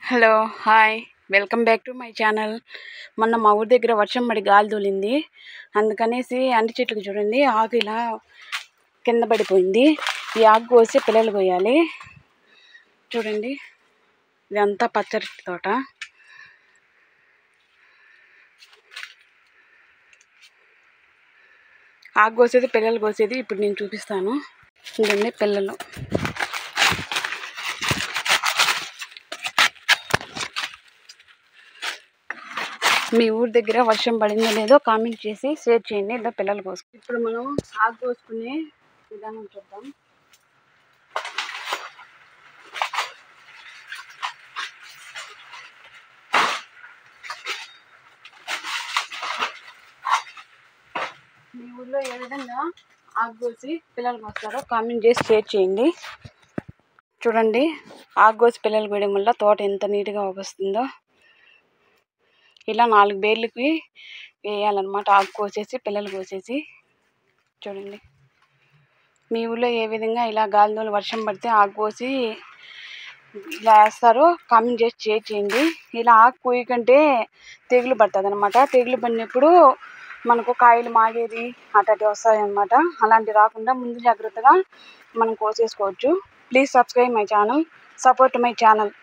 Hello hi welcome back to my channel. మొన్న మా ఊరి దగ్గర వర్షం పడి గాలి తోలింది, అందుకనేసి అంటి చెట్లకు చూడండి ఆకు ఇలా కింద పడిపోయింది. ఈ ఆకు కోసి పిల్లలు కోయాలి. చూడండి ఇదంతా పచ్చడి తోట. ఆకు కోసేది పిల్లలు కోసేది ఇప్పుడు నేను చూపిస్తాను. చూడండి పిల్లలు. మీ ఊరి దగ్గర వర్షం పడిందో లేదో కామెంట్ చేసి షేర్ చేయండి. ఇలా పిల్లల కోసం ఇప్పుడు మనం ఆకు కోసుకునే విధానం చూద్దాం. మీ ఊళ్ళో ఏ విధంగా ఆకు కోసి పిల్లలు కోస్తారో కామెంట్ చేసి షేర్ చేయండి. చూడండి ఆకు కోసి పిల్లలు కోయడం వల్ల తోట ఎంత నీట్గా వస్తుందో. ఇలా 4 బేర్లకి వేయాలన్నమాట. ఆకు కోసేసి పిల్లలు కోసేసి. చూడండి మీ ఊళ్ళో ఏ విధంగా ఇలా గాలిలో వర్షం పడితే ఆకు కోసి ఇలా వేస్తారో కామెంట్ చేసి షేర్ చేయండి. ఇలా ఆకు కోయకంటే తెగులు పడుతుంది అనమాట. తెగులు పడినప్పుడు మనకు కాయలు మాగేది అట్లాంటివి వస్తాయన్నమాట. అలాంటివి రాకుండా ముందు జాగ్రత్తగా మనం కోసేసుకోవచ్చు. Please subscribe my channel, support my channel.